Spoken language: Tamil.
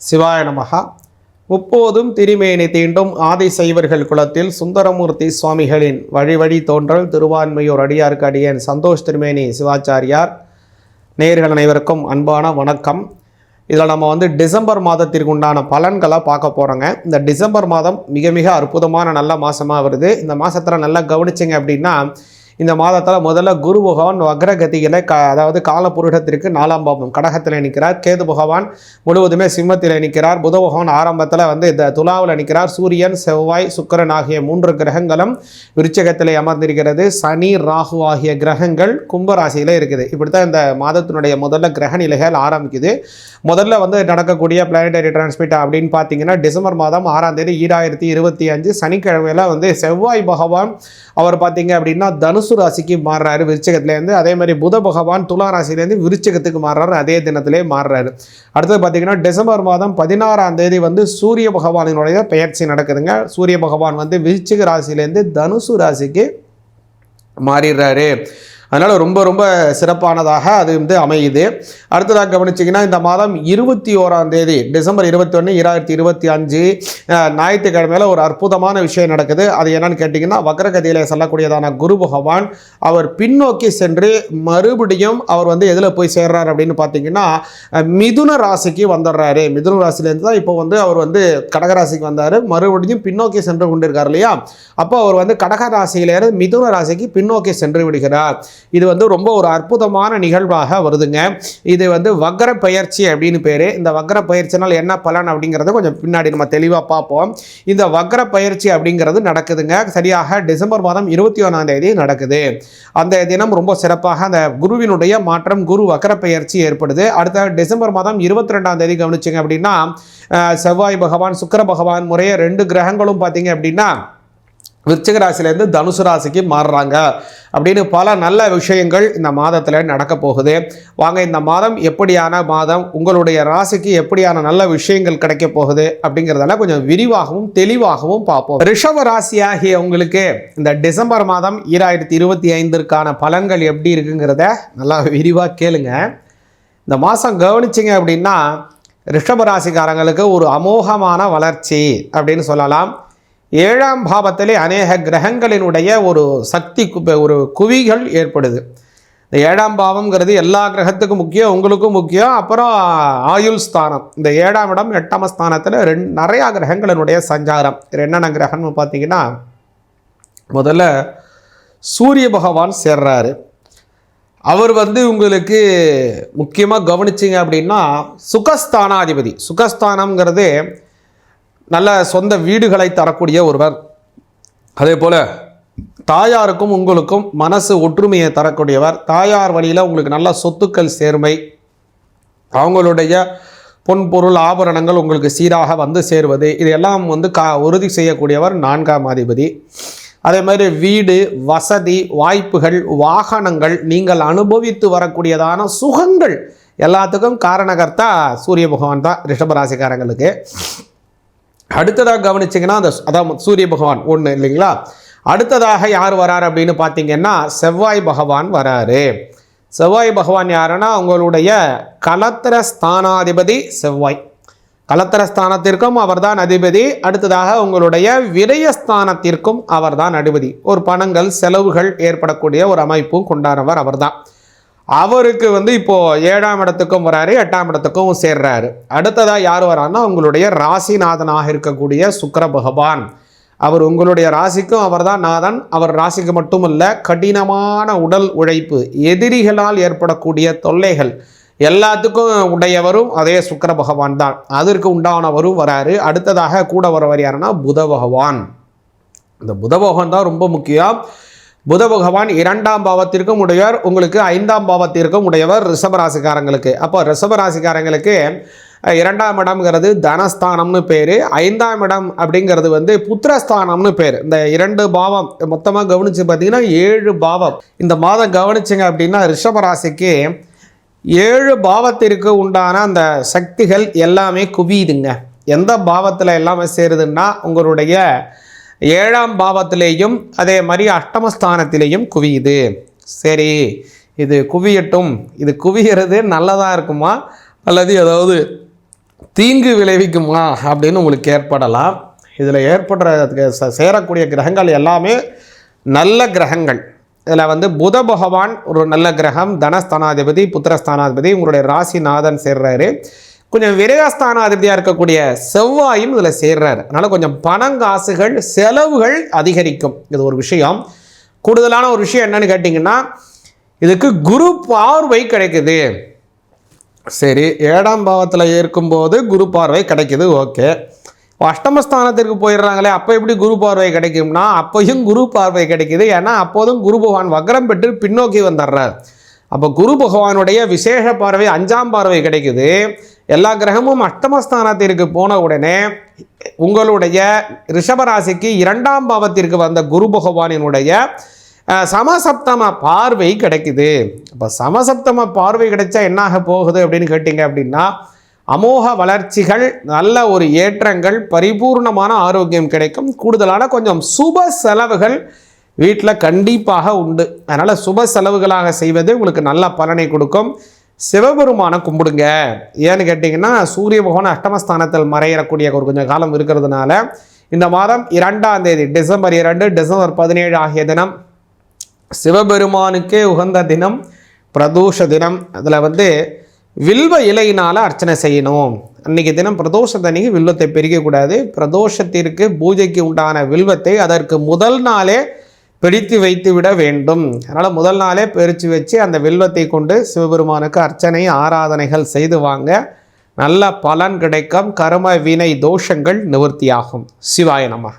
சிவாய நமகா. முப்போதும் திருமேனி தீண்டும் ஆதி சைவர்கள் குலத்தில் சுந்தரமூர்த்தி சுவாமிகளின் வழி வழி தோன்றல் திருவான்மையூர் அடியாருக்கு அடியேன் சந்தோஷ் திருமேனி சிவாச்சாரியார். நேயர்கள் அனைவருக்கும் அன்பான வணக்கம். இதில் நம்ம டிசம்பர் மாதத்திற்கு உண்டான பலன்களை பார்க்க போகிறோங்க. இந்த டிசம்பர் மாதம் மிக மிக அற்புதமான நல்ல மாதமாக வருது. இந்த மாதத்தில் நல்லா கவனிச்சிங்க அப்படின்னா, இந்த மாதத்தில் முதல்ல குரு பகவான் வக்ரகதியில் அதாவது காலபுருஷத்திற்கு 4ஆம் பாவம் கடகத்தில் நிற்கிறார். கேது பகவான் முழுவதுமே சிம்மத்தில் நிற்கிறார். புத பகவான் ஆரம்பத்தில் இந்த துலாவில் நிற்கிறார். சூரியன், செவ்வாய், சுக்கிரன் ஆகிய 3 கிரகங்களும் விருச்சிகத்தில் அமர்ந்திருக்கிறது. சனி, ராகு ஆகிய கிரகங்கள் கும்பராசியில் இருக்குது. இப்படித்தான் இந்த மாதத்தினுடைய முதல்ல கிரக நிலைகள் ஆரம்பிக்குது. முதல்ல நடக்கக்கூடிய பிளானட்டரி டிரான்ஸ்மிட் அப்படின்னு பார்த்தீங்கன்னா, டிசம்பர் மாதம் 6ஆம் தேதி 2025 சனிக்கிழமையில் செவ்வாய் பகவான் அவர் பார்த்தீங்க அப்படின்னா தனுசு ராசிக்கு மாறுறாரு விருச்சிகத்திலேருந்து. அதே மாதிரி புத பகவான் துலா ராசிலேருந்து விருச்சிகத்துக்கு மாறுறாரு, அதே தினத்திலே மாறுறாரு. அடுத்தது பார்த்தீங்கன்னா டிசம்பர் மாதம் 16ஆம் தேதி சூரிய பகவானினுடைய பெயர்ச்சி நடக்குதுங்க. சூரிய பகவான் விருச்சிக ராசிலேருந்து தனுசு ராசிக்கு மாறிடுறாரு. அதனால் ரொம்ப ரொம்ப சிறப்பானதாக அது அமையுது. அடுத்ததாக கவனிச்சிங்கன்னா, இந்த மாதம் 21ஆம் தேதி டிசம்பர் 21, 2025 ஞாயிற்றுக்கிழமையில் ஒரு அற்புதமான விஷயம் நடக்குது. அது என்னன்னு கேட்டிங்கன்னா, வக்ரகதியில் சொல்லக்கூடியதான குரு பகவான் அவர் பின்னோக்கி சென்று மறுபடியும் அவர் எதில் போய் சேர்றாரு அப்படின்னு பார்த்தீங்கன்னா, மிதுன ராசிக்கு வந்துடுறாரு. மிதுன ராசிலேருந்து தான் இப்போ அவர் கடகராசிக்கு வந்தார். மறுபடியும் பின்னோக்கி சென்று கொண்டிருக்கார் இல்லையா? அப்போ அவர் கடகராசியிலேருந்து மிதுன ராசிக்கு பின்னோக்கி சென்று விடுகிறார். இது ரொம்ப ஒரு அற்புதமான நிகழ்வாக வருதுங்க. இது வக்ர பயிற்சி அப்படின்னு பேரு. இந்த வக்ர பயிற்சினால் என்ன பலன் அப்படிங்கிறத கொஞ்சம் பின்னாடி நம்ம தெளிவாக பார்ப்போம். இந்த வக்ர பயிற்சி அப்படிங்கிறது நடக்குதுங்க. சரியாக டிசம்பர் மாதம் 21ஆம் தேதி நடக்குது. அந்த தினம் ரொம்ப சிறப்பாக அந்த குருவினுடைய மாற்றம், குரு வக்ர பயிற்சி ஏற்படுது. அடுத்த டிசம்பர் மாதம் 22ஆம் தேதி கவனிச்சிங்க அப்படின்னா, செவ்வாய் பகவான், சுக்கிர பகவான் முறையே 2 கிரகங்களும் பார்த்தீங்க அப்படின்னா விருச்சிக ராசிலேருந்து தனுசு ராசிக்கு மாறுறாங்க அப்படின்னு பல நல்ல விஷயங்கள் இந்த மாதத்தில் நடக்க போகுது. வாங்க, இந்த மாதம் எப்படியான மாதம், உங்களுடைய ராசிக்கு எப்படியான நல்ல விஷயங்கள் கிடைக்க போகுது அப்படிங்கிறதெல்லாம் கொஞ்சம் விரிவாகவும் தெளிவாகவும் பார்ப்போம். ரிஷப ராசியாகிய உங்களுக்கு இந்த டிசம்பர் மாதம் 2025ற்கான பலன்கள் எப்படி இருக்குங்கிறத நல்லா விரிவாக கேளுங்க. இந்த மாதம் கவனிச்சிங்க அப்படின்னா, ரிஷப ராசிக்காரங்களுக்கு ஒரு அமோகமான வளர்ச்சி அப்படின்னு சொல்லலாம். 7ஆம் பாவத்திலே அநேக கிரகங்களினுடைய ஒரு சக்தி, ஒரு குவிகள் ஏற்படுது. இந்த 7ஆம் பாவம்ங்கிறது எல்லா கிரகத்துக்கும் முக்கியம், உங்களுக்கும் முக்கியம். அப்புறம் ஆயுள் ஸ்தானம், இந்த 7ஆம் இடம் 8ஆம் ஸ்தானத்தில் நிறையா கிரகங்களினுடைய சஞ்சாரம். என்னென்ன கிரகம்னு பார்த்தீங்கன்னா, முதல்ல சூரிய பகவான் சேர்றாரு. அவர் உங்களுக்கு முக்கியமாக கவனிச்சிங்க அப்படின்னா சுகஸ்தானாதிபதி. சுகஸ்தானம்ங்கிறது நல்ல சொந்த வீடுகளை தரக்கூடிய ஒருவர். அதே போல் தாயாருக்கும் உங்களுக்கும் மனசு ஒற்றுமையை தரக்கூடியவர். தாயார் வழியில் உங்களுக்கு நல்ல சொத்துக்கள் சேர்மை, அவங்களுடைய பொன் பொருள் ஆபரணங்கள் உங்களுக்கு சீராக சேருவது, இதெல்லாம் உறுதி செய்யக்கூடியவர் 4ஆம் அதிபதி. அதே மாதிரி வீடு, வசதி, வாய்ப்புகள், வாகனங்கள், நீங்கள் அனுபவித்து வரக்கூடியதான சுகங்கள் எல்லாத்துக்கும் காரணகர்த்தா சூரிய பகவான் தான் ரிஷபராசிக்காரங்களுக்கு. அடுத்ததாக கவனிச்சிங்கன்னா, அதான் சூரிய பகவான் ஒன்று இல்லைங்களா? அடுத்ததாக யார் வராரு அப்படின்னு பார்த்தீங்கன்னா, செவ்வாய் பகவான் வராரு. செவ்வாய் பகவான் யாருன்னா, உங்களுடைய கலத்திர ஸ்தானாதிபதி செவ்வாய். கலத்திர ஸ்தானத்திற்கும் அவர் தான் அதிபதி. அடுத்ததாக உங்களுடைய விரயஸ்தானத்திற்கும் அவர் தான் அதிபதி. ஒரு பணங்கள், செலவுகள் ஏற்படக்கூடிய ஒரு அமைப்பும் கொண்டாடுறவர் அவர் தான். அவருக்கு இப்போ 7ஆம் இடத்துக்கும் வராரு, 8ஆம் இடத்துக்கும் சேர்றாரு. அடுத்ததாக யார் வரான்னா, உங்களுடைய ராசிநாதனாக இருக்கக்கூடிய சுக்கிர பகவான். அவர் உங்களுடைய ராசிக்கும் அவர் தான் நாதன். அவர் ராசிக்கு மட்டுமல்ல, கடினமான உடல் உழைப்பு, எதிரிகளால் ஏற்படக்கூடிய தொல்லைகள் எல்லாத்துக்கும் உடையவரும் அதே சுக்கிர பகவான் தான். அதற்கு உண்டானவரும் வராரு. அடுத்ததாக கூட வரவர் யாருன்னா புத பகவான். இந்த புத பகவான் தான் ரொம்ப முக்கியம். புத பகவான் 2ஆம் பாவத்திற்கும் உடையவர், உங்களுக்கு 5ஆம் பாவத்திற்கும் உடையவர் ரிஷபராசிக்காரங்களுக்கு. அப்போ ரிஷபராசிக்காரங்களுக்கு 2ஆம் இடம்ங்கிறது தனஸ்தானம்னு பேர், 5ஆம் இடம் அப்படிங்கிறது புத்திரஸ்தானம்னு பேர். இந்த 2 பாவம் மொத்தமாக கவனித்து பார்த்தீங்கன்னா 7 பாவம். இந்த மாதம் கவனிச்சிங்க அப்படின்னா ரிஷபராசிக்கு 7 பாவத்திற்கு உண்டான அந்த சக்திகள் எல்லாமே குவியுதுங்க. எந்த பாவத்தில் எல்லாமே சேருதுன்னா, உங்களுடைய 7ஆம் பாவத்திலேயும் அதே மாதிரி அஷ்டமஸ்தானத்திலேயும் குவியுது. சரி, இது குவியட்டும். இது குவிகிறது நல்லதாக இருக்குமா அல்லது ஏதாவது தீங்கு விளைவிக்குமா அப்படின்னு உங்களுக்கு ஏற்படலாம். இதில் ஏற்படுறதுக்கு சேரக்கூடிய கிரகங்கள் எல்லாமே நல்ல கிரகங்கள். இதில் வந்து புத பகவான் ஒரு நல்ல கிரகம், தனஸ்தானாதிபதி, புத்திரஸ்தானாதிபதி, உங்களுடைய ராசிநாதன் சேர்றாரு. கொஞ்சம் விரயஸ்தானாதிபதியாக இருக்கக்கூடிய செவ்வாயும் இதில் சேர்றாரு. அதனால் கொஞ்சம் பணங்காசுகள் செலவுகள் அதிகரிக்கும். இது ஒரு விஷயம். கூடுதலான ஒரு விஷயம் என்னன்னு கேட்டிங்கன்னா, இதுக்கு குரு பார்வை கிடைக்குது. சரி, 7ஆம் பாவத்தில் இருக்கும்போது குரு பார்வை கிடைக்குது, ஓகே. அஷ்டமஸ்தானத்திற்கு போயிடுறாங்களே, அப்போ எப்படி குரு பார்வை கிடைக்கும்னா, அப்போயும் குரு பார்வை கிடைக்குது. ஏன்னா அப்போதும் குரு பகவான் வக்ரம் பெற்று பின்னோக்கி வந்துடுறார். அப்போ குரு பகவானுடைய விசேஷ பார்வை 5ஆம் பார்வை கிடைக்குது. எல்லா கிரகமும் அஷ்டமஸ்தானத்திற்கு போன உடனே உங்களுடைய ரிஷபராசிக்கு 2ஆம் பாவத்திற்கு வந்த குரு பகவானினுடைய சமசப்தம பார்வை கிடைக்குது. அப்போ சமசப்தம பார்வை கிடைச்சா என்னாக போகுது அப்படின்னு கேட்டிங்க அப்படின்னா, அமோக வளர்ச்சிகள், நல்ல ஒரு ஏற்றங்கள், பரிபூர்ணமான ஆரோக்கியம் கிடைக்கும். கூடுதலான கொஞ்சம் சுப செலவுகள் வீட்டில் கண்டிப்பாக உண்டு. அதனால் சுப செலவுகளாக செய்வது உங்களுக்கு நல்ல பலனை கொடுக்கும். சிவபெருமானை கும்பிடுங்க. ஏன்னு கேட்டிங்கன்னா, சூரிய பகவான் அஷ்டமஸ்தானத்தில் மறையக்கூடிய ஒரு கொஞ்சம் காலம் இருக்கிறதுனால இந்த மாதம் 2ஆம் தேதி டிசம்பர் 2, டிசம்பர் 17 ஆகிய தினம் சிவபெருமானுக்கே உகந்த தினம், பிரதோஷ தினம். அதில் வந்து வில்வ இலையினால் அர்ச்சனை செய்யணும். அன்றைக்கி தினம் பிரதோஷத்தன்னைக்கு வில்வத்தை பிரிக்கக்கூடாது. பிரதோஷத்திற்கு பூஜைக்கு உண்டான வில்வத்தை அதற்கு முதல் நாளே பிடித்து வைத்து விட வேண்டும். அதனால் முதல் நாளே பிரித்து வச்சு அந்த வில்வத்தை கொண்டு சிவபெருமானுக்கு அர்ச்சனை ஆராதனைகள் செய்து வாங்க. நல்ல பலன் கிடைக்கும். கர்ம வினை தோஷங்கள் நிவர்த்தியாகும். சிவாய நமக.